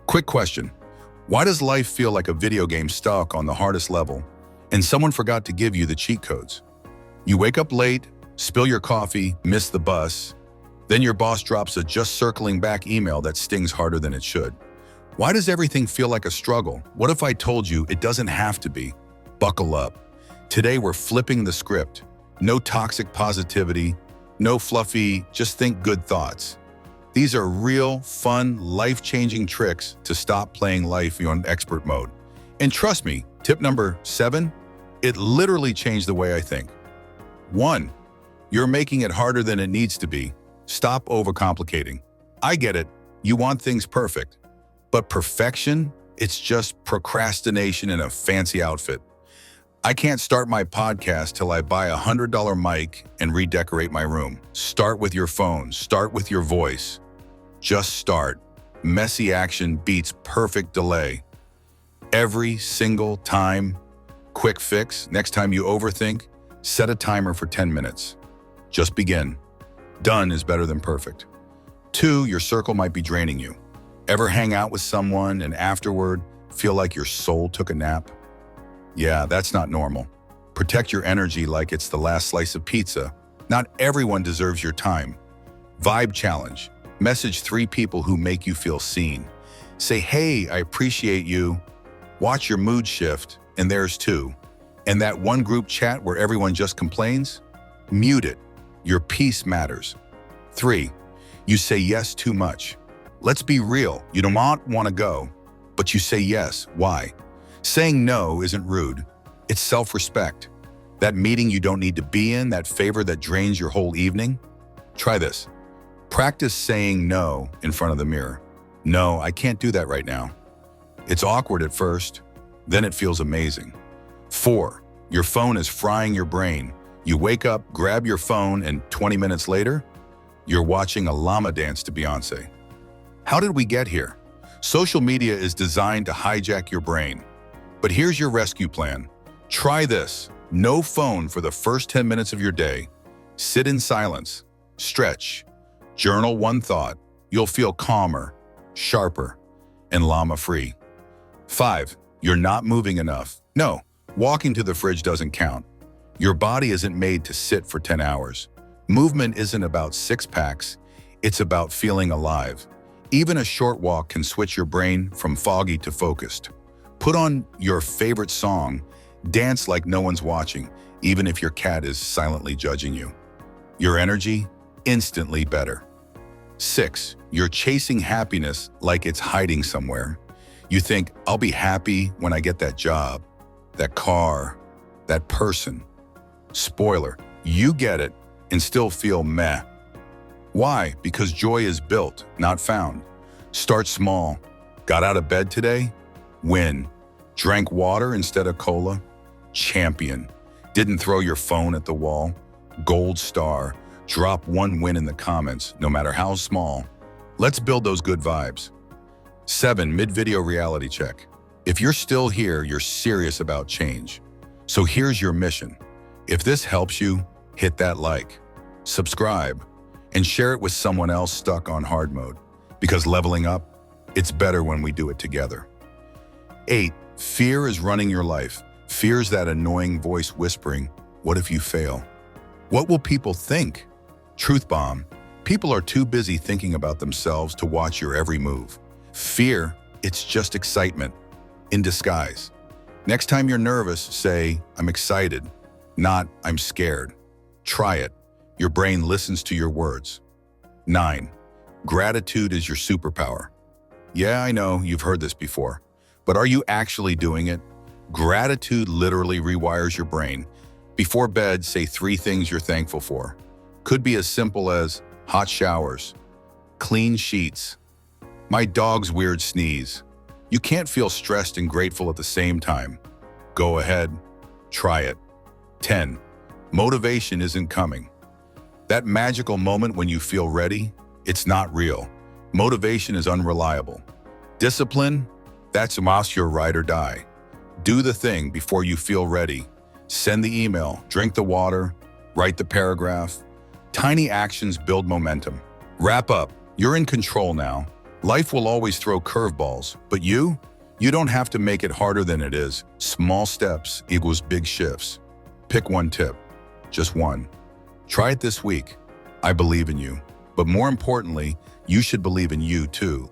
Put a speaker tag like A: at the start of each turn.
A: Quick question. Why does life feel like a video game stuck on the hardest level and someone forgot to give you the cheat codes? You wake up late, spill your coffee, miss the bus, then your boss drops a just circling back email that stings harder than it should. Why does everything feel like a struggle? What if I told you it doesn't have to be? Buckle up. Today we're flipping the script. No toxic positivity, no fluffy, just think good thoughts. These are real, fun, life-changing tricks to stop playing life on expert mode. And trust me, tip number 7, it literally changed the way I think. 1, you're making it harder than it needs to be. Stop overcomplicating. I get it, you want things perfect. But perfection, it's just procrastination in a fancy outfit. I can't start my podcast till I buy a $100 mic and redecorate my room. Start with your phone, start with your voice. Just start. Messy action beats perfect delay. Every single time. Quick fix, next time you overthink, set a timer for 10 minutes. Just begin. Done is better than perfect. 2, your circle might be draining you. Ever hang out with someone and afterward feel like your soul took a nap? Yeah, that's not normal. Protect your energy like it's the last slice of pizza. Not everyone deserves your time. Vibe challenge. Message 3 people who make you feel seen. Say, hey, I appreciate you. Watch your mood shift, and there's 2. And that one group chat where everyone just complains? Mute it. Your peace matters. 3, you say yes too much. Let's be real. You don't want to go, but you say yes. Why? Saying no isn't rude. It's self-respect. That meeting you don't need to be in, that favor that drains your whole evening? Try this. Practice saying no in front of the mirror. No, I can't do that right now. It's awkward at first, then it feels amazing. 4, your phone is frying your brain. You wake up, grab your phone, and 20 minutes later, you're watching a llama dance to Beyoncé. How did we get here? Social media is designed to hijack your brain. But here's your rescue plan. Try this. No phone for the first 10 minutes of your day. Sit in silence. Stretch. Journal one thought. You'll feel calmer, sharper, and llama-free. 5, you're not moving enough. No, walking to the fridge doesn't count. Your body isn't made to sit for 10 hours. Movement isn't about six-packs. It's about feeling alive. Even a short walk can switch your brain from foggy to focused. Put on your favorite song, dance like no one's watching, even if your cat is silently judging you. Your energy, instantly better. 6, you're chasing happiness like it's hiding somewhere. You think, I'll be happy when I get that job, that car, that person. Spoiler, you get it and still feel meh. Why? Because joy is built, not found. Start small. Got out of bed today? Win. Drank water instead of cola? Champion. Didn't throw your phone at the wall? Gold star. Drop one win in the comments, no matter how small. Let's build those good vibes. 7, mid-video reality check. If you're still here, you're serious about change. So here's your mission. If this helps you, hit that like, subscribe, and share it with someone else stuck on hard mode. Because leveling up, it's better when we do it together. 8, fear is running your life. Fear's that annoying voice whispering, what if you fail? What will people think? Truth bomb. People are too busy thinking about themselves to watch your every move. Fear, it's just excitement in disguise. Next time you're nervous, say, I'm excited, not I'm scared. Try it. Your brain listens to your words. 9, gratitude is your superpower. Yeah, I know, you've heard this before. But are you actually doing it? Gratitude literally rewires your brain. Before bed, say 3 things you're thankful for. Could be as simple as hot showers, clean sheets, my dog's weird sneeze. You can't feel stressed and grateful at the same time. Go ahead, try it. 10, motivation isn't coming. That magical moment when you feel ready, it's not real. Motivation is unreliable. Discipline, that's must your ride or die. Do the thing before you feel ready. Send the email, drink the water, write the paragraph. Tiny actions build momentum. Wrap up. You're in control now. Life will always throw curveballs, but you don't have to make it harder than it is. Small steps equals big shifts. Pick one tip, just one. Try it this week. I believe in you. But more importantly, you should believe in you too.